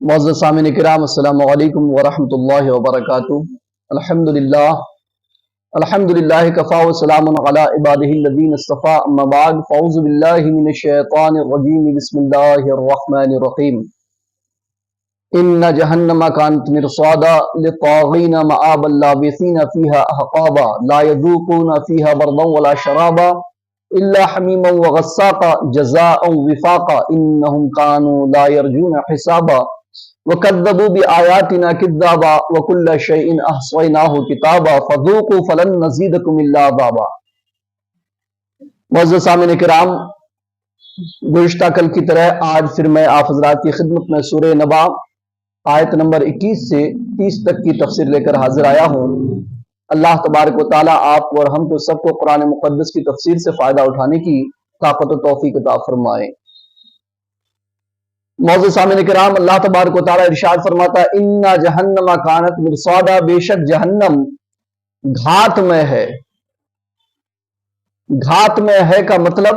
معزز سامعین کرام، السلام علیکم ورحمۃ اللہ وبرکاتہ۔ الحمدللہ کفا وسلام علی عبادہ الذین اصطفیٰ، اما بعد فاعوذ باللہ من الشیطان الرجیم، بسم اللہ الرحمن الرحیم۔ ان جہنم کانت مرصادا للطاغین مآبا لابثین فیہا احقابا لا یذوقون فیہا بردا ولا شرابا الا حمیما وغساقا جزاء وفاقا انہم کانوا لا یرجون حسابا وَكَذَّبُوا بِآيَاتِنَا كِذَّابًا وَكُلَّ شَيْءٍ أَحْصَيْنَاهُ كِتَابًا فَذُوقُوا فَلَن نَّزِيدَكُمْ إِلَّا عَذَابًا۔ معزز سامعین کرام، گزشتہ کل کی طرح آج پھر میں آپ حضرات کی خدمت میں سورہ نبا آیت نمبر 21 سے 30 تک کی تفسیر لے کر حاضر آیا ہوں۔ اللہ تبارک و تعالیٰ آپ اور ہم کو سب کو قرآن مقدس کی تفسیر سے فائدہ اٹھانے کی طاقت و توفیق عطا فرمائے۔ معزز سامعین کرام، اللہ تبارک و تعالیٰ ارشاد فرماتا ہے ان جہنم کانت مرصادا، بے شک جہنم گھات میں ہے۔ گھات میں ہے کا مطلب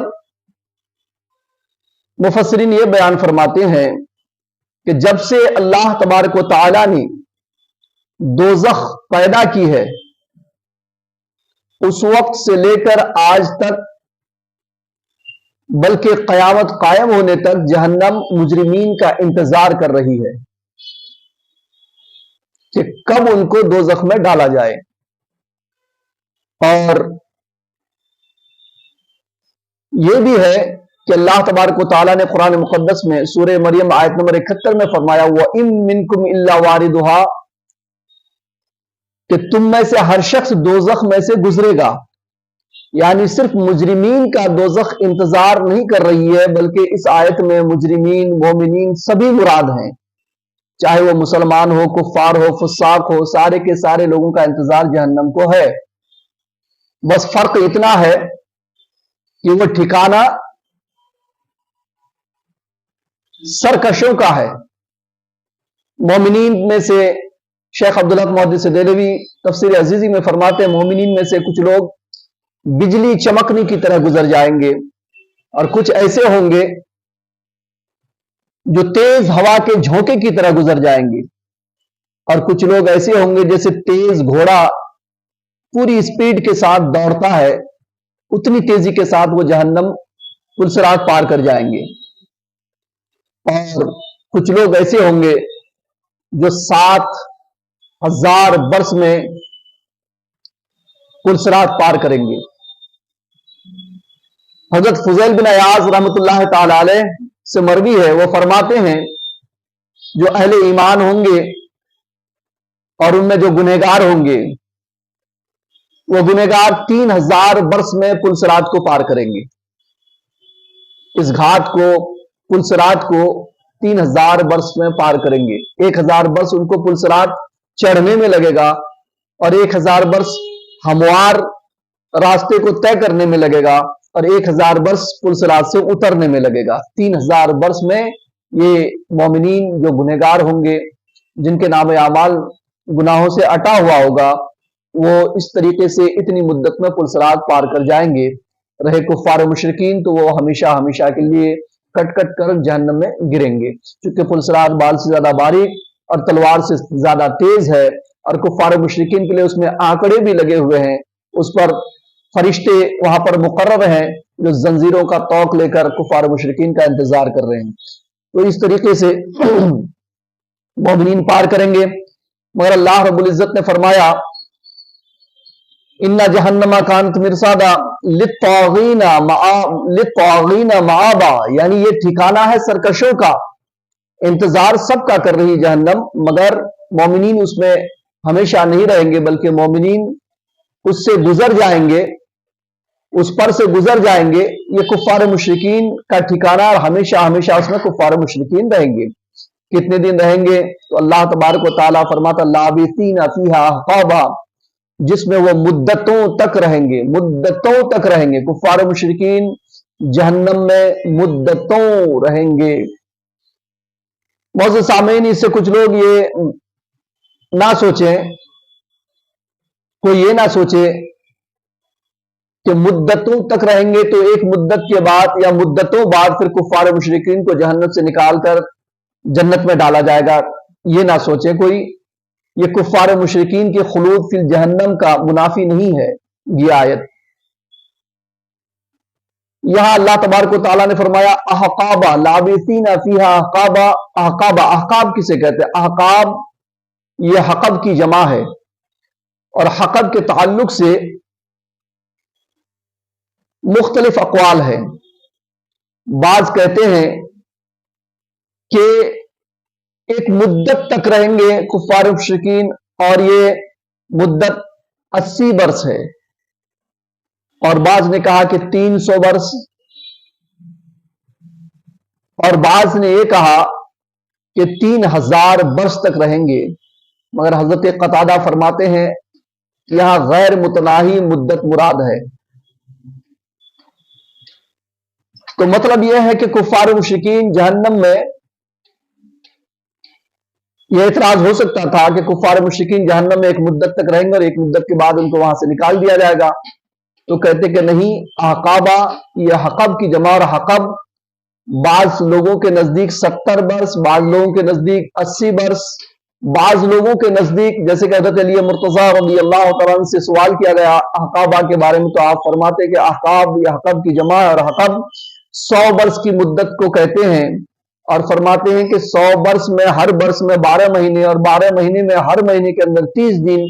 مفسرین یہ بیان فرماتے ہیں کہ جب سے اللہ تبارک و تعالیٰ نے دوزخ پیدا کی ہے اس وقت سے لے کر آج تک، بلکہ قیامت قائم ہونے تک، جہنم مجرمین کا انتظار کر رہی ہے کہ کب ان کو دوزخ میں ڈالا جائے۔ اور یہ بھی ہے کہ اللہ تبارک و تعالیٰ نے قرآن مقدس میں سورہ مریم آیت نمبر 71 میں فرمایا وَإِن مِّنكُمْ إِلَّا وَارِدُهَا، کہ تم میں سے ہر شخص دوزخ میں سے گزرے گا۔ یعنی صرف مجرمین کا دوزخ انتظار نہیں کر رہی ہے، بلکہ اس آیت میں مجرمین، مومنین سبھی مراد ہیں، چاہے وہ مسلمان ہو، کفار ہو، فساق ہو، سارے کے سارے لوگوں کا انتظار جہنم کو ہے۔ بس فرق اتنا ہے کہ وہ ٹھکانہ سرکشوں کا ہے۔ مومنین میں سے شیخ عبدالحق محدث دہلوی تفسیر عزیزی میں فرماتے ہیں مومنین میں سے کچھ لوگ بجلی چمکنے کی طرح گزر جائیں گے، اور کچھ ایسے ہوں گے جو تیز ہوا کے جھونکے کی طرح گزر جائیں گے، اور کچھ لوگ ایسے ہوں گے جیسے تیز گھوڑا پوری اسپیڈ کے ساتھ دوڑتا ہے، اتنی تیزی کے ساتھ وہ جہنم پلسرات پار کر جائیں گے۔ اور کچھ لوگ ایسے ہوں گے جو 7,000 برس میں پلسرات پار کریں گے۔ حضرت فضیل بن عیاض رحمۃ اللہ تعالی علیہ سے مروی ہے، وہ فرماتے ہیں جو اہل ایمان ہوں گے اور ان میں جو گنہگار ہوں گے، وہ گنہگار 3,000 برس میں پلسرات کو پار کریں گے۔ اس گھاٹ کو، پلسرات کو 3,000 برس میں پار کریں گے۔ 1,000 برس ان کو پلسرات چڑھنے میں لگے گا، اور 1,000 برس ہموار راستے کو طے کرنے میں لگے گا، اور 1,000 برس پلسرات سے اترنے میں لگے گا۔ 3,000 برس میں یہ مومنین جو گنہگار ہوں گے، جن کے نام اعمال گناہوں سے اٹا ہوا ہوگا، وہ اس طریقے سے اتنی مدت میں پلسرات پار کر جائیں گے۔ رہے کفار و مشرکین تو وہ ہمیشہ ہمیشہ کے لیے کٹ کٹ کر جہنم میں گریں گے، چونکہ پلسرات بال سے زیادہ باریک اور تلوار سے زیادہ تیز ہے، اور کفار و مشرکین کے لیے اس میں آنکڑے بھی لگے ہوئے ہیں، اس پر فرشتے وہاں پر مقرر ہیں جو زنجیروں کا طوق لے کر کفار و مشرکین کا انتظار کر رہے ہیں۔ تو اس طریقے سے مومنین پار کریں گے، مگر اللہ رب العزت نے فرمایا ان جہنم کانت مرصادا للطاغین مآبا، یعنی یہ ٹھکانہ ہے سرکشوں کا، انتظار سب کا کر رہی جہنم، مگر مومنین اس میں ہمیشہ نہیں رہیں گے، بلکہ مومنین اس سے گزر جائیں گے، اس پر سے گزر جائیں گے۔ یہ کفار مشرکین کا ٹھکانہ، اور ہمیشہ ہمیشہ اس میں کفار مشرکین رہیں گے۔ کتنے دن رہیں گے؟ تو اللہ تبارک و تعالیٰ فرماتا لابثین فیہا احقابا، جس میں وہ مدتوں تک رہیں گے، مدتوں تک رہیں گے۔ کفار مشرکین جہنم میں مدتوں رہیں گے۔ معزز سامعین، اس سے کچھ لوگ یہ نہ سوچیں، کوئی یہ نہ سوچے کہ مدتوں تک رہیں گے تو ایک مدت کے بعد یا مدتوں بعد پھر کفار و مشرکین کو جہنم سے نکال کر जन्नत में डाला जाएगा। ये ना सोचे कोई, ये कुफ्फार मुशरिकीन के खुलूद फिल जहन्नम का मुनाफी नहीं है ये आयत। यहां अल्लाह तबारक व तआला ने फरमाया अहकाबा लाबिसीना फीहा अहकाबा। अहकाबा, अहकाब किसे कहते हैं? अहकाब ये हकब की जमा है, और हकब के ताल्लुक से मुख्तलिफ अक़वाल है। बाज कहते हैं कि एक मुद्दत तक रहेंगे कुफ्फार मुशरिकीन, और ये मुद्दत 80 वर्ष है, और बाज ने कहा कि 300 वर्ष, और बाज ने यह कहा कि 3000 वर्ष तक रहेंगे। मगर हजरत कतादा फरमाते हैं कि यहां गैर मुतनाही मुद्दत मुराद है। तो मतलब यह है कि कुफ्फार मुशरिकीन जहन्नम में, यह इतराज हो सकता था कि कुफ्फार मुशरिकीन जहन्नम में एक मुद्दत तक रहेंगे और एक मुद्दत के बाद उनको वहां से निकाल दिया जाएगा। तो कहते कि नहीं, अहकाबा यह हकब की जमा, और हकब बाज लोगों के नजदीक 70 वर्ष, बाज लोगों के नजदीक 80 वर्ष, बाज लोगों के नजदीक, जैसे कि हज़रत अली मुर्तज़ा रज़ियल्लाहु तआला अन्हु से सवाल किया गया अहकाबा के बारे में, तो आप फरमाते कि अहकाब या हकब की जमा है, और हकब 100 वर्ष की मुद्दत को कहते हैं। और फरमाते हैं कि 100 वर्ष में हर वर्ष में 12 महीने, और 12 महीने में हर महीने के अंदर 30 दिन,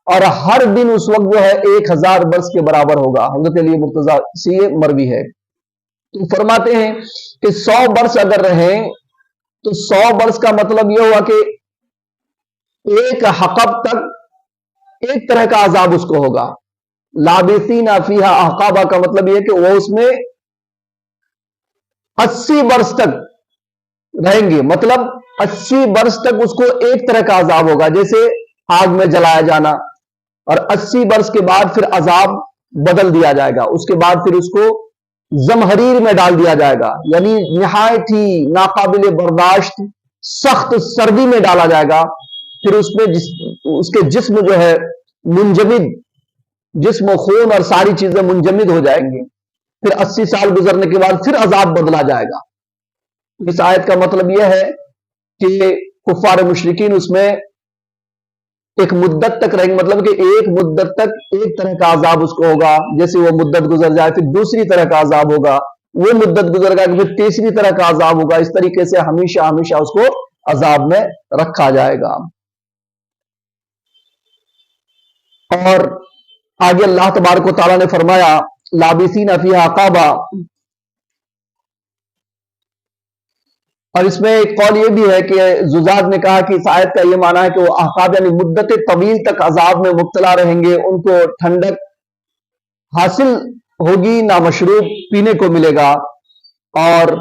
और हर दिन उस वक्त जो है 1000 वर्ष के बराबर होगा। हज़रत अली मुर्तज़ा से ये मरवी है। तो फरमाते हैं कि 100 वर्ष अगर रहे तो 100 वर्ष का मतलब यह हुआ कि एक हकब तक एक तरह का अजाब उसको होगा। लाबिसीना फीहा अहकाबा का मतलब यह कि वो उसमें 80 वर्ष तक रहेंगे, मतलब 80 वर्ष तक उसको एक तरह का अजाब होगा, जैसे आग में जलाया जाना। और 80 वर्ष के बाद फिर अजाब बदल दिया जाएगा, उसके बाद फिर उसको जमहरीर में डाल दिया जाएगा, यानी निहायत ही नाकाबिल बर्दाश्त सख्त सर्दी में डाला जाएगा। फिर उसमें उसके जिस्म जो है मुंजमिद, जिस्म खून और सारी चीजें मुंजमिद हो जाएंगी। फिर 80 साल गुजरने के बाद फिर अजाब बदला जाएगा। इस आयत का मतलब यह है कि कुफ्फार मुशरिकीन उसमें एक मुद्दत तक रहेंगे, मतलब कि एक मुद्दत तक एक तरह का अजाब उसको होगा। जैसे वो मुद्दत गुजर जाए फिर दूसरी तरह का अजाब होगा, वो मुद्दत गुजर गया फिर तीसरी तरह का अजाब होगा। इस तरीके से हमेशा हमेशा उसको अजाब में रखा जाएगा। और आगे अल्लाह तबारक व तआला ने फरमाया लाबिसीना फीहा अहकाबा। और इसमें एक कौल ये भी है कि जुजाद ने कहा कि इस आयत का ये माना है कि वो अहकाब यानी मुद्दत तवील तक अजाब में मुब्तला रहेंगे, उनको ठंडक हासिल होगी, ना मशरूब पीने को मिलेगा, और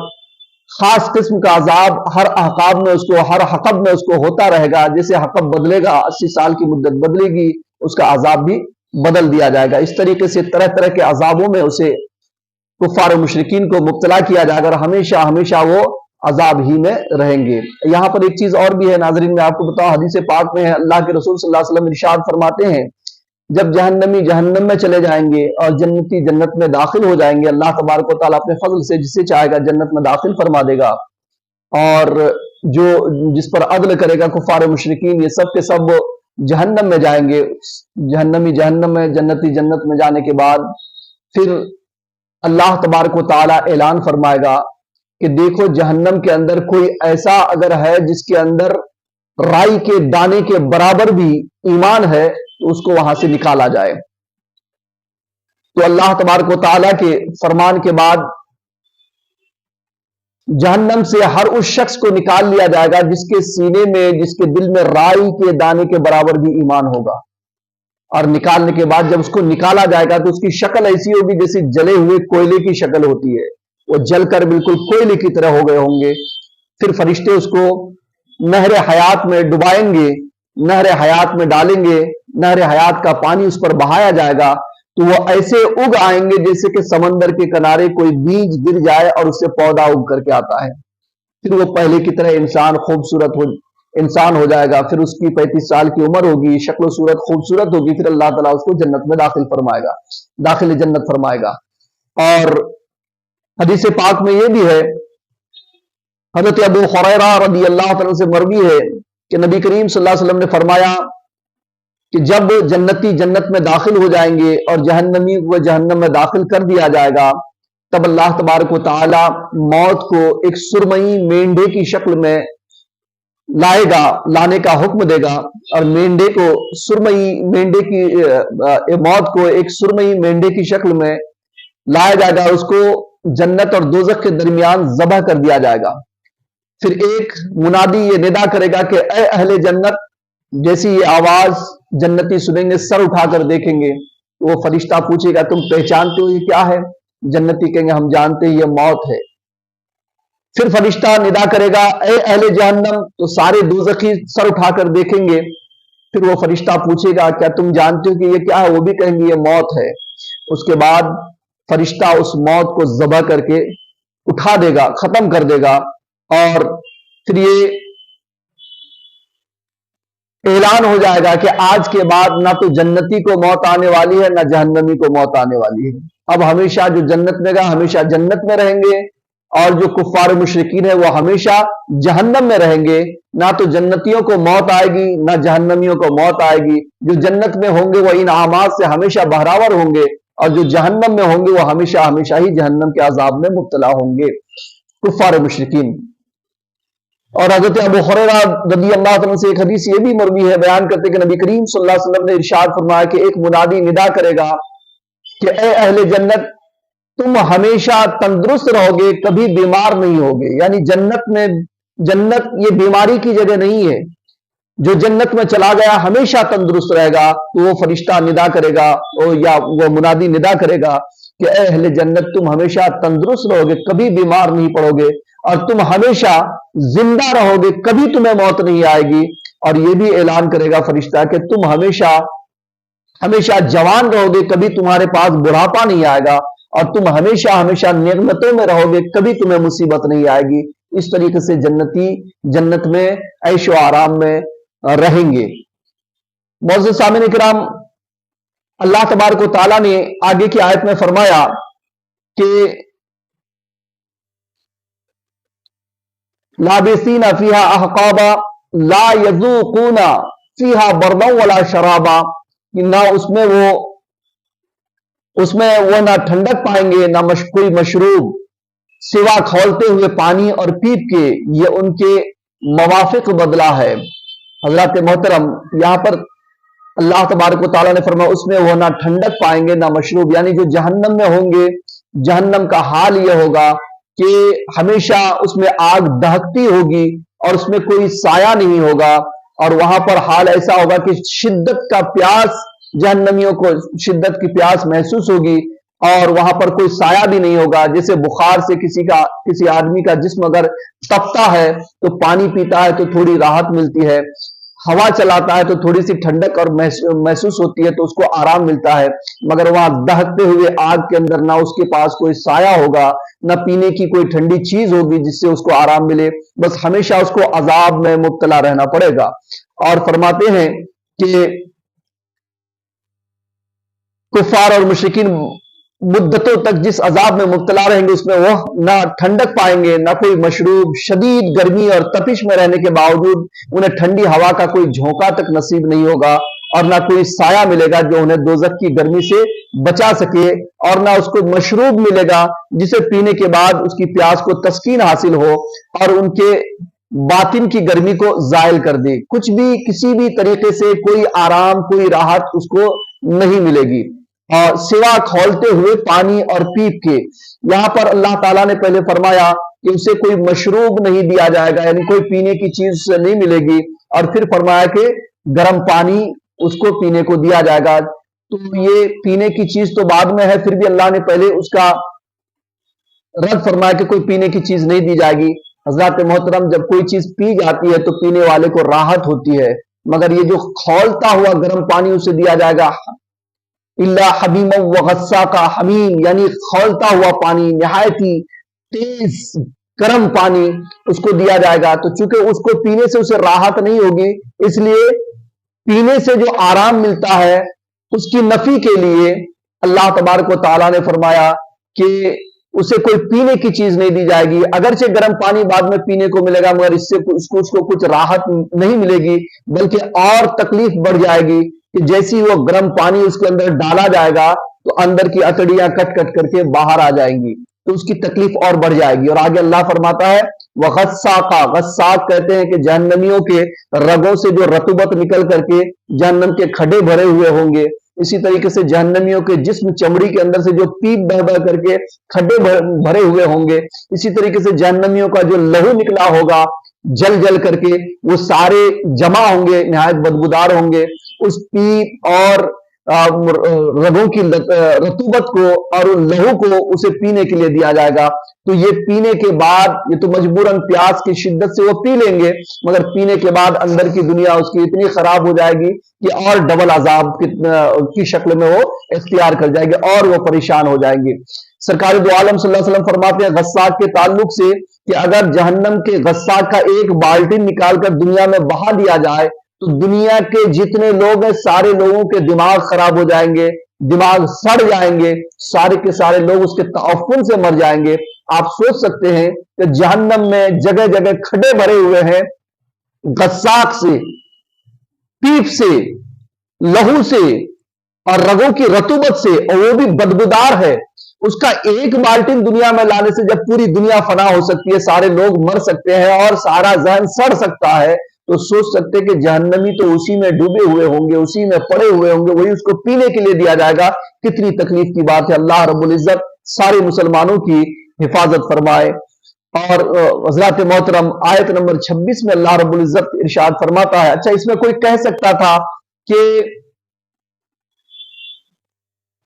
खास किस्म का अजाब हर अहकाब में उसको, हर हकब में उसको होता रहेगा। जैसे हकब बदलेगा, 80 साल की मुद्दत बदलेगी, उसका अजाब भी बदल दिया जाएगा। इस तरीके से तरह तरह के अजाबों में उसे कुफ्फार मुशरिकीन को मुब्तला किया जाएगा, और हमेशा हमेशा वो अजाब ही में रहेंगे। यहां पर एक चीज और भी है नाजरीन, मैं आपको बताऊं, हदीस पाक में है, अल्लाह के रसूल सल्लल्लाहु अलैहि वसल्लम इरशाद फरमाते हैं, जब जहन्नमी जहन्नम में चले जाएंगे और जन्नती जन्नत में दाखिल हो जाएंगे, अल्लाह तबारक व तआला अपने फजल से जिसे चाहेगा जन्नत में दाखिल फरमा देगा, और जो जिस पर अदल करेगा कुफ्फार मुशरिकीन, ये सब के सब जहन्नम में जाएंगे। जहन्नमी जहन्नम में, जन्नती जन्नत में जाने के बाद फिर अल्लाह तबारक व तआला ऐलान फरमाएगा कि देखो जहन्नम के अंदर कोई ऐसा अगर है जिसके अंदर राई के दाने के बराबर भी ईमान है, तो उसको वहां से निकाला जाए। तो अल्लाह तबारक व तआला के फरमान के बाद जहन्नम से हर उस शख्स को निकाल लिया जाएगा जिसके सीने में, जिसके दिल में राई के दाने के बराबर भी ईमान होगा। और निकालने के बाद जब उसको निकाला जाएगा तो उसकी शक्ल ऐसी होगी जैसे जले हुए कोयले की शक्ल होती है, वो जलकर बिल्कुल कोयले की तरह हो गए होंगे। फिर फरिश्ते उसको नहर हयात में डुबाएंगे, नहर हयात में डालेंगे, नहर हयात का पानी उस पर बहाया जाएगा, तो वो ऐसे उग आएंगे जैसे कि समंदर के किनारे कोई बीज गिर जाए और उससे पौधा उग करके आता है। फिर वो पहले की तरह इंसान खूबसूरत इंसान हो जाएगा। फिर उसकी 35 साल की उम्र होगी, शक्ल सूरत खूबसूरत होगी। फिर अल्लाह ताला उसको जन्नत में दाखिल फरमाएगा, दाखिल जन्नत फरमाएगा। और हदीस पाक में यह भी है حضرت ابو ہریرہ رضی اللہ عنہ سے مروی ہے کہ نبی کریم صلی اللہ علیہ وسلم نے فرمایا کہ جب جنتی جنت میں داخل ہو جائیں گے اور جہنمی کو جہنم میں داخل کر دیا جائے گا، تب اللہ تبارک و تعالی موت کو ایک سرمئی مینڈے کی شکل میں لائے گا، لانے کا حکم دے گا، اور مینڈے کو موت کو ایک سرمئی مینڈے کی شکل میں لایا جائے گا، اس کو جنت اور دوزخ کے درمیان ذبح کر دیا جائے گا۔ پھر ایک منادی یہ ندا کرے گا کہ اے اہل جنت، جیسی یہ آواز جنتی سنیں گے سر اٹھا کر دیکھیں گے، وہ فرشتہ پوچھے گا تم پہچانتے ہو یہ کیا ہے؟ جنتی کہیں گے ہم جانتے ہیں یہ موت ہے۔ پھر فرشتہ ندا کرے گا اے اہل جہنم، تو سارے دوزخی سر اٹھا کر دیکھیں گے۔ پھر وہ فرشتہ پوچھے گا کیا تم جانتے ہو کہ یہ کیا ہے؟ وہ بھی کہیں گے یہ موت ہے۔ اس کے بعد فرشتہ اس موت کو ذبح کر کے اٹھا دے گا، ختم کر دے گا، اور پھر یہ اعلان ہو جائے گا کہ آج کے بعد نہ تو جنتی کو موت آنے والی ہے نہ جہنمی کو موت آنے والی ہے۔ اب ہمیشہ جو جنت میں گا ہمیشہ جنت میں رہیں گے، اور جو کفار مشرکین ہے وہ ہمیشہ جہنم میں رہیں گے۔ نہ تو جنتیوں کو موت آئے گی نہ جہنمیوں کو موت آئے گی۔ جو جنت میں ہوں گے وہ انعامات سے ہمیشہ بہراور ہوں گے، اور جو جہنم میں ہوں گے وہ ہمیشہ ہمیشہ ہی جہنم کے عذاب میں مبتلا ہوں گے، کفار مشرکین۔ اور حضرت ابو ہریرہ رضی اللہ عنہ سے ایک حدیث یہ بھی مروی ہے، بیان کرتے کہ نبی کریم صلی اللہ علیہ وسلم نے ارشاد فرمایا کہ ایک منادی ندا کرے گا کہ اے اہل جنت، تم ہمیشہ تندرست رہو گے، کبھی بیمار نہیں ہوگے۔ یعنی جنت یہ بیماری کی جگہ نہیں ہے۔ جو جنت میں چلا گیا ہمیشہ تندرست رہے گا، تو وہ فرشتہ ندا کرے گا یا وہ منادی ندا کرے گا کہ اے اہل جنت، تم ہمیشہ تندرست رہو گے، کبھی بیمار نہیں پڑو گے، اور تم ہمیشہ زندہ رہو گے، کبھی تمہیں موت نہیں آئے گی۔ اور یہ بھی اعلان کرے گا فرشتہ کہ تم ہمیشہ جوان رہو گے، کبھی تمہارے پاس بڑھاپا نہیں آئے گا، اور تم ہمیشہ نعمتوں میں رہو گے، کبھی تمہیں مصیبت نہیں آئے گی۔ اس طریقے سے جنتی جنت میں عیش و آرام میں رہیں گے۔ معزز سامعین کرام، اللہ تبارک و تعالیٰ نے آگے کی آیت میں فرمایا کہ لابسین فیہا احقابا لا یذوقون فیہا بردا ولا شرابا، نہ اس میں وہ نہ ٹھنڈک پائیں گے نہ کوئی مشروب سوا کھولتے ہوئے پانی اور پیپ کے، یہ ان کے موافق بدلہ ہے۔ حضرات محترم، یہاں پر اللہ تبارک و تعالیٰ نے فرمایا اس میں وہ نہ ٹھنڈک پائیں گے نہ مشروب، یعنی جو جہنم میں ہوں گے جہنم کا حال یہ ہوگا کہ ہمیشہ اس میں آگ دہکتی ہوگی اور اس میں کوئی سایہ نہیں ہوگا، اور وہاں پر حال ایسا ہوگا کہ شدت کا پیاس، جہنمیوں کو شدت کی پیاس محسوس ہوگی، اور وہاں پر کوئی سایہ بھی نہیں ہوگا۔ جیسے بخار سے کسی آدمی کا جسم اگر تپتا ہے تو پانی پیتا ہے تو تھوڑی راحت ملتی ہے، ہوا چلاتا ہے تو تھوڑی سی ٹھنڈک اور محسوس ہوتی ہے تو اس کو آرام ملتا ہے، مگر وہاں دہکتے ہوئے آگ کے اندر نہ اس کے پاس کوئی سایہ ہوگا نہ پینے کی کوئی ٹھنڈی چیز ہوگی جس سے اس کو آرام ملے، بس ہمیشہ اس کو عذاب میں مبتلا رہنا پڑے گا۔ اور فرماتے ہیں کہ کفار اور مشرکین مدتوں تک جس عذاب میں مبتلا رہیں گے اس میں وہ نہ ٹھنڈک پائیں گے نہ کوئی مشروب، شدید گرمی اور تپش میں رہنے کے باوجود انہیں ٹھنڈی ہوا کا کوئی جھونکا تک نصیب نہیں ہوگا، اور نہ کوئی سایہ ملے گا جو انہیں دوزخ کی گرمی سے بچا سکے، اور نہ اس کو مشروب ملے گا جسے پینے کے بعد اس کی پیاس کو تسکین حاصل ہو اور ان کے باطن کی گرمی کو زائل کر دے۔ کچھ بھی کسی بھی طریقے سے کوئی آرام، کوئی راحت اس کو نہیں ملے گی، اور سوا کھولتے ہوئے پانی اور پیپ کے۔ یہاں پر اللہ تعالیٰ نے پہلے فرمایا کہ اسے کوئی مشروب نہیں دیا جائے گا، یعنی کوئی پینے کی چیز سے نہیں ملے گی، اور پھر فرمایا کہ گرم پانی اس کو پینے کو دیا جائے گا۔ تو یہ پینے کی چیز تو بعد میں ہے، پھر بھی اللہ نے پہلے اس کا رد فرمایا کہ کوئی پینے کی چیز نہیں دی جائے گی۔ حضرات محترم، جب کوئی چیز پی جاتی ہے تو پینے والے کو راحت ہوتی ہے، مگر یہ جو کھولتا ہوا گرم پانی اسے دیا جائے گا، اللہ حمیم و غصہ کا حمیم، یعنی کھولتا ہوا پانی، نہایت ہی تیز گرم پانی اس کو دیا جائے گا۔ تو چونکہ اس کو پینے سے اسے راحت نہیں ہوگی، اس لیے پینے سے جو آرام ملتا ہے اس کی نفی کے لیے اللہ تبارک و تعالیٰ نے فرمایا کہ उसे कोई पीने की चीज नहीं दी जाएगी। अगरचे गर्म पानी बाद में पीने को मिलेगा, मगर इससे उसको कुछ राहत नहीं मिलेगी, बल्कि और तकलीफ बढ़ जाएगी कि जैसे ही वो गर्म पानी उसके अंदर डाला जाएगा तो अंदर की अतड़ियां कट कट करके बाहर आ जाएंगी, तो उसकी तकलीफ और बढ़ जाएगी। और आगे अल्लाह फरमाता है वह गस्साका, गस्साक कहते हैं कि जहन्नमियों के रगों से जो रतुबत निकल करके जहन्नम के खड्डे भरे हुए होंगे, इसी तरीके से जहन्नमियों के जिस्म चमड़ी के अंदर से जो पीप बह बह करके खड्डे भरे हुए होंगे, इसी तरीके से जहन्नमियों का जो लहू निकला होगा जल जल करके, वो सारे जमा होंगे, निहायत बदबूदार होंगे। उस पीप और रगों की रतूबत को और उन लहू को उसे पीने के लिए दिया जाएगा। तो ये पीने के बाद, ये तो मजबूरन प्यास की शिद्दत से वो पी लेंगे, मगर पीने के बाद अंदर की दुनिया उसकी इतनी खराब हो जाएगी कि और डबल अजाब की शक्ल में वो इख्तियार कर जाएंगे और वो परेशान हो जाएंगे। सरकार दो आलम सल्लल्लाहु अलैहि वसल्लम फरमाते हैं गस्साक के ताल्लुक से कि अगर जहन्नम के गस्साक का एक बाल्टी निकालकर दुनिया में बहा दिया जाए तो दुनिया के जितने लोग हैं सारे लोगों के दिमाग खराब हो जाएंगे, दिमाग सड़ जाएंगे, सारे के सारे लोग उसके ताउफुन से मर जाएंगे। आप सोच सकते हैं कि जहन्नम में जगह जगह खड्डे भरे हुए हैं गस्साक से, पीप से, लहू से और रगों की रतूबत से, और वो भी बदबूदार है। उसका एक बाल्टी दुनिया में लाने से जब पूरी दुनिया फना हो सकती है, सारे लोग मर सकते हैं और सारा जहन सड़ सकता है, तो सोच सकते हैं कि जहन्नमी तो उसी में डूबे हुए होंगे, उसी में पड़े हुए होंगे, वही उसको पीने के लिए दिया जाएगा। कितनी तकलीफ की बात है। अल्लाह रब्बुल इज्जत सारे मुसलमानों की हिफाजत फरमाए। और हज़रात मोहतरम आयत नंबर 26 में अल्लाह रब्बुल इज्जत इरशाद फरमाता है, अच्छा इसमें कोई कह सकता था कि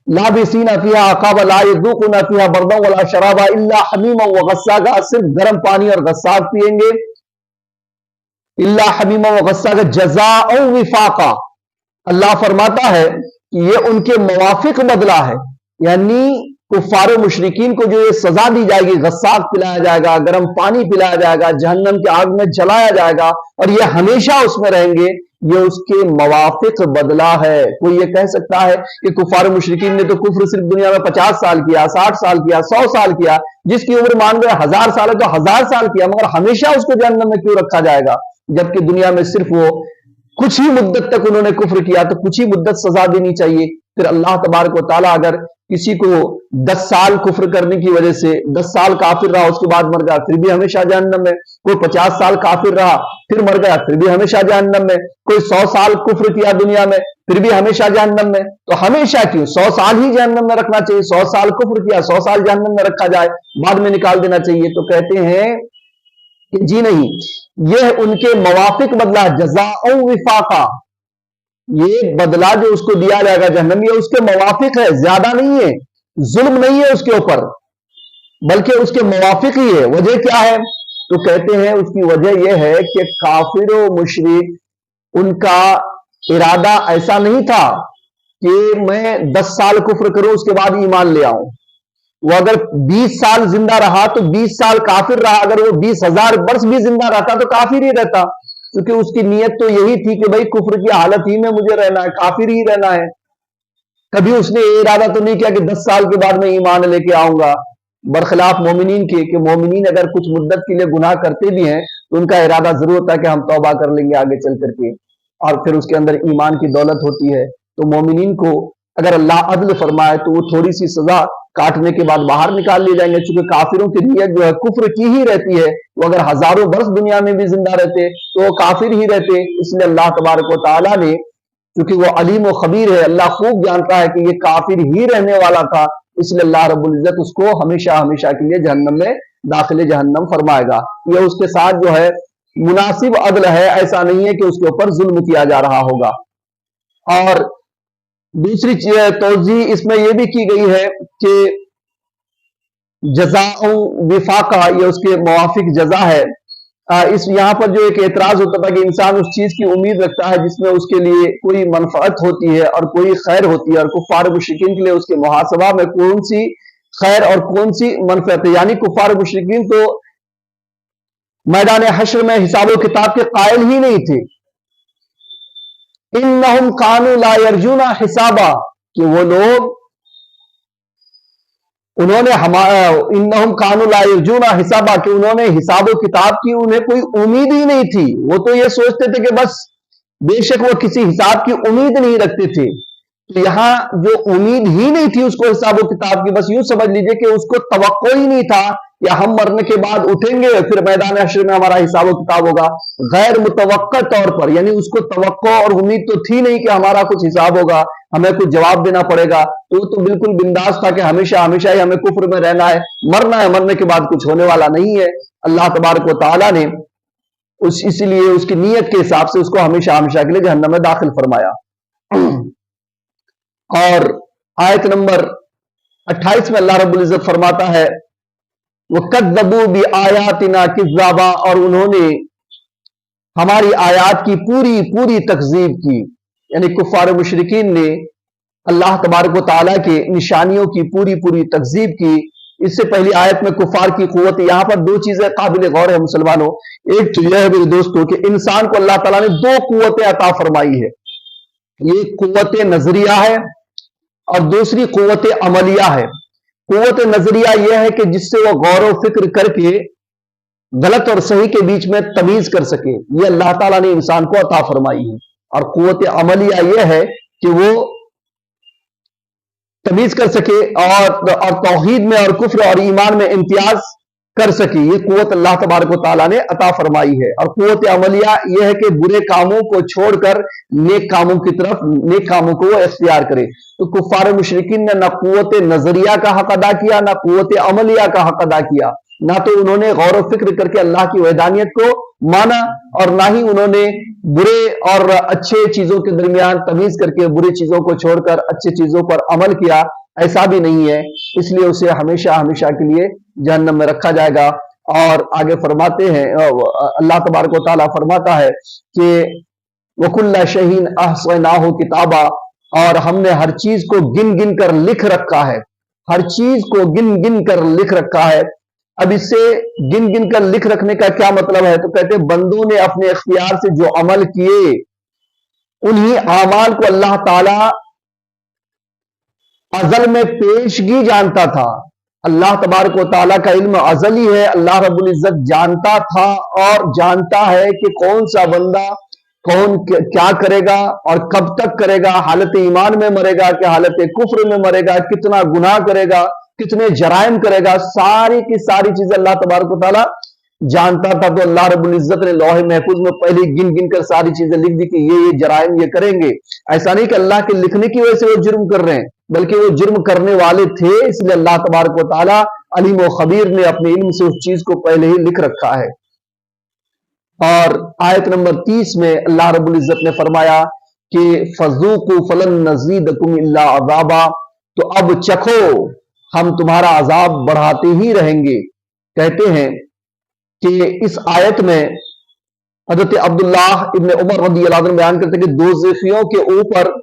लाबिसीना फीहा अकाबा ला यज़ूक़ूना फीहा बरदन वला शराबा इल्ला हमीमा व गस्साका, सिर्फ गर्म पानी और गस्साक पिएंगे। इल्ला हमीमा व गस्साका जज़ाअ विफाका, अल्लाह फरमाता है कि ये उनके मवाफिक बदला है, यानी कुफ्फार मुशरिकीन को जो ये सजा दी जाएगी, गस्साक पिलाया जाएगा, गर्म पानी पिलाया जाएगा, जहन्नम की आग में जलाया जाएगा और ये हमेशा उसमें रहेंगे, ये उसके मवाफिक बदला है। कोई ये कह सकता है कि कुफ्फार मुशरिकीन ने तो कुफ्र सिर्फ दुनिया में 50 साल किया, 60 साल किया, 100 साल किया, जिसकी उम्र मान लो 1000 साल है तो 1000 साल किया, मगर हमेशा उसको जहन्नम में क्यों रखा जाएगा? जबकि दुनिया में सिर्फ वो कुछ ही मुद्दत तक उन्होंने कुफ्र किया, तो कुछ ही मुद्दत सजा देनी चाहिए। फिर अल्लाह तबारक व तआला अगर किसी को 10 साल कुफ्र करने की वजह से 10 साल काफिर रहा, उसके बाद मर गया, फिर भी हमेशा जहन्नम में, कोई 50 साल काफिर रहा फिर मर गया, फिर भी हमेशा जहन्नम में, कोई 100 साल कुफ्र किया दुनिया में फिर भी हमेशा जहन्नम में, तो हमेशा क्यों? 100 साल ही जहन्नम में रखना चाहिए। 100 साल कुफ्र किया, 100 साल जहन्नम में रखा जाए, बाद में निकाल देना चाहिए। तो कहते हैं कि जी नहीं, यह उनके मवाफिक बदला, जज़ाअ विफाका, ये बदला जो उसको दिया जाएगा जहन्नम, ये उसके मवाफिक है, ज्यादा नहीं है, जुल्म नहीं है उसके ऊपर, बल्कि उसके मवाफिक ही है। वजह क्या है? तो कहते हैं उसकी वजह यह है कि काफिर और मुशरिक, उनका इरादा ऐसा नहीं था कि मैं 10 साल कुफ्र करूं उसके बाद ईमान ले आऊं। वो अगर 20 साल जिंदा रहा तो 20 साल काफिर रहा, अगर वो 20,000 वर्ष भी जिंदा रहता तो काफिर ही रहता, क्योंकि उसकी नीयत तो यही थी कि भाई कुफ्र की हालत ही में मुझे रहना है, काफिर ही रहना है। कभी उसने ये इरादा तो नहीं किया कि 10 साल के बाद मैं ईमान लेके आऊंगा, बरखिलाफ मोमिनीन के, कि मोमिनीन अगर कुछ मुद्दत के लिए गुनाह करते भी हैं तो उनका इरादा जरूर होता है कि हम तौबा कर लेंगे आगे चल करके, और फिर उसके अंदर ईमान की दौलत होती है। तो मोमिनीन को अगर अल्लाह अदल फरमाए तो वो थोड़ी सी सजा काटने के बाद बाहर निकाल लिए जाएंगे। चूंकि काफिरों की नीयत जो है कुफ्र की ही रहती है, वो अगर हजारों वर्ष दुनिया में भी जिंदा रहते तो वो काफिर ही रहते। इसलिए अल्लाह तबारक व तआला ने, क्योंकि वो अलीम व खबीर है, अल्लाह खूब जानता है कि ये काफिर ही रहने वाला था, इसलिए अल्लाह रब्बुल इज्जत उसको हमेशा हमेशा के लिए जहन्नम में दाखिले जहन्नम फरमाएगा। ये उसके साथ जो है मुनासिब अदल है, ऐसा नहीं है कि उसके ऊपर जुल्म किया जा रहा होगा। और दूसरी तोजी इसमें यह भी की गई है कि जज़ाअ विफाका, ये उसके मवाफिक जजा है। इस यहाँ पर जो एक एतराज होता था कि इंसान उस चीज की उम्मीद रखता है जिसमें उसके लिए कोई मनफअत होती है और कोई खैर होती है, और कुफ्फार मुशरिकीन के लिए उसके मुहासबा में कौन सी खैर और कौन सी मनफअत है। यानी कुफ्फार मुशरिकीन तो मैदान हश्र में हिसाब किताब के कायल ही नहीं थे। इन्नहुम कानू ला यरजूना हिसाबा, कि वो लोग उन्होंने इन्नहुम कानू ला यरजूना हिसाबा, कि उन्होंने हिसाब किताब की उन्हें कोई उम्मीद ही नहीं थी। वो तो ये सोचते थे कि बस, बेशक वो किसी हिसाब की उम्मीद नहीं रखते थे। तो यहां जो उम्मीद ही नहीं थी उसको हिसाब किताब की, बस यूं समझ लीजिए कि उसको तवक्को ही नहीं था कि हम मरने के बाद उठेंगे फिर मैदान हश्र में हमारा हिसाब किताब होगा। गैर मुतवक्का तौर पर, यानी उसको तवक्को और उम्मीद तो थी नहीं कि हमारा कुछ हिसाब होगा, हमें कुछ जवाब देना पड़ेगा। तो बिल्कुल बिंदास था कि हमेशा हमेशा ही हमें कुफ्र में रहना है, मरने के बाद कुछ होने वाला नहीं है। अल्लाह तबारक व तआला ने इसलिए उसकी नीयत के हिसाब से उसको हमेशा हमेशा के लिए जहन्नम में दाखिल फरमाया। और आयत नंबर 28 में अल्लाह रब्बुल इज्जत फरमाता है, वो कद्दबू बि आयातिना किज़्ज़ाबा, और उन्होंने हमारी आयात की पूरी पूरी तकजीब की, यानी कुफ्फार मुशरिकीन ने अल्लाह तबारक व तआला के निशानियों की पूरी पूरी तकजीब की। इससे पहली आयत में कुफार की कुव्वत, यहां पर दो चीजें काबिल गौर है मुसलमानों। एक तो यह है मेरे दोस्तों कि इंसान को अल्लाह ताला ने दो कुव्वतें अता फरमाई है। ये कुव्वत नजरिया है और दूसरी कुव्वत अमलिया है। कुव्वत नजरिया यह है कि जिससे वो गौर व फिक्र करके गलत और सही के बीच में तमीज कर सके, ये अल्लाह ताला ने इंसान को अता फरमाई है। और कुव्वत अमलिया यह है कि वो तमीज कर सके और तौहीद में और कुफ्र और ईमान में इम्तियाज कर सके। ये कुव्वत अल्लाह तबारक व तआला ने अता फरमाई है। और कुव्वत अमलिया यह है कि बुरे कामों को छोड़कर नेक कामों की तरफ, नेक कामों को वो इख्तियार करे। तो कुफ्फार मुशरिकीन ने ना कुव्वत नजरिया का हक अदा किया, ना कुव्वत अमलिया का हक अदा किया। ना तो उन्होंने गौर व फिक्र करके अल्लाह की वहदानियत को माना, और ना ही उन्होंने बुरे और अच्छे चीजों के दरमियान तमीज करके बुरी चीजों को छोड़कर अच्छी चीजों पर अमल किया। ऐसा भी नहीं है, इसलिए उसे हमेशा हमेशा के लिए जहन्नम में रखा जाएगा। और आगे फरमाते हैं, अल्लाह तबारक व तआला फरमाता है कि वकुल्ला शहीन अहसनाहु किताबा, और हमने हर चीज को गिन गिन कर लिख रखा है। हर चीज को गिन गिन कर लिख रखा है। अब इससे गिन गिन कर लिख रखने का क्या मतलब है? तो कहते हैं बंदों ने अपने इख्तियार से जो अमल किए उन्हीं आमाल को अल्लाह ताला अजल में पेशगी जानता था। अल्लाह तबारक व तआला का इल्म अजली है। अल्लाह रब्बुल इज्जत जानता था और जानता है कि कौन सा बंदा कौन क्या करेगा और कब तक करेगा, हालत ईमान में मरेगा कि हालत कुफ्र में मरेगा, कितना गुनाह करेगा, कितने जराइम करेगा, सारी की सारी चीजें अल्लाह तबारक व तआला जानता था। तो अल्लाह रब्बुल इज्जत ने लौहे महफूज में पहले गिन गिन कर सारी चीजें लिख दी कि ये जराइम ये करेंगे। ऐसा नहीं कि अल्लाह के लिखने की वजह से वो जुर्म कर रहे हैं, बल्कि वो जुर्म करने वाले थे, इसलिए अल्लाह तबारक व तआला अलीम व खबीर ने अपने इल्म से उस चीज को पहले ही लिख रखा है। और आयत नंबर 30 में अल्लाह रब्बुल इज्जत ने फरमाया कि फज़ूक़ू फलन नज़ीदकुम इल्ला अज़ाबा, तो अब चखो, हम तुम्हारा अजाब बढ़ाते ही रहेंगे। कहते हैं कि इस आयत में हजरत अब्दुल्लाह इब्न उमर रज़ी अल्लाह अन्हु बयान करते हैं कि दोज़खियों के ऊपर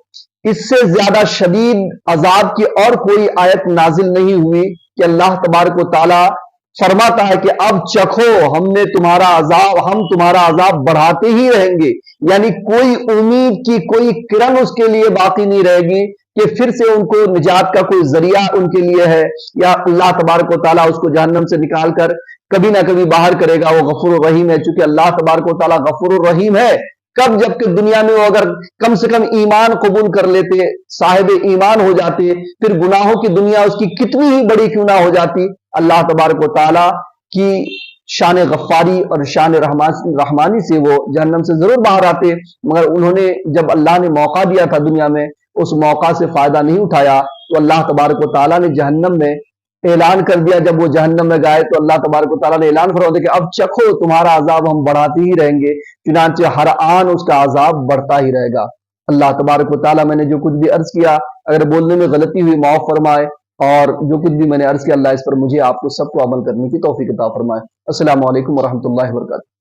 इससे ज्यादा शदीद अजाब की और कोई आयत नाजिल नहीं हुई कि अल्लाह तबारक व तआला फरमाता है कि अब चखो, हम तुम्हारा अजाब बढ़ाते ही रहेंगे। यानी कोई उम्मीद की कोई किरण उसके लिए बाकी नहीं रहेगी कि फिर से उनको निजात का कोई जरिया उनके लिए है, या अल्लाह तबारक व तआला उसको जहन्नम से निकाल कर कभी ना कभी बाहर करेगा। वो गफूर रहीम है। चूंकि अल्लाह तबारक व तआला गफूर रहीम है, कब जबकि दुनिया में वो अगर कम से कम ईमान कबूल कर लेते, साहिब ईमान हो जाते, फिर गुनाहों की दुनिया उसकी कितनी ही बड़ी क्यों ना हो जाती, अल्लाह तबारक व तआला की शान गफ्फारी और शान रहमानी से वो जहन्नम से जरूर बाहर आते। मगर उन्होंने जब अल्लाह ने मौका दिया था दुनिया में, उस मौका से फायदा नहीं उठाया, तो अल्लाह तबारक व तआला ने जहन्नम में ऐलान कर दिया। जब वो जहन्नम में गए तो अल्लाह तबारक व तआला ने ऐलान फरमा दिया कि अब चखो, तुम्हारा अजाब हम बढ़ाते ही रहेंगे। चुनांचे हर आन उसका अजाब बढ़ता ही रहेगा। अल्लाह तबारक व तआला मैंने जो कुछ भी अर्ज किया, अगर बोलने में गलती हुई माफ फरमाए, और जो कुछ भी मैंने अर्ज किया अल्लाह इस पर मुझे आपको सबको अमल करने की तौफीक अता फरमाए। अस्सलामु अलैकुम व रहमतुल्लाहि व बरकातहू।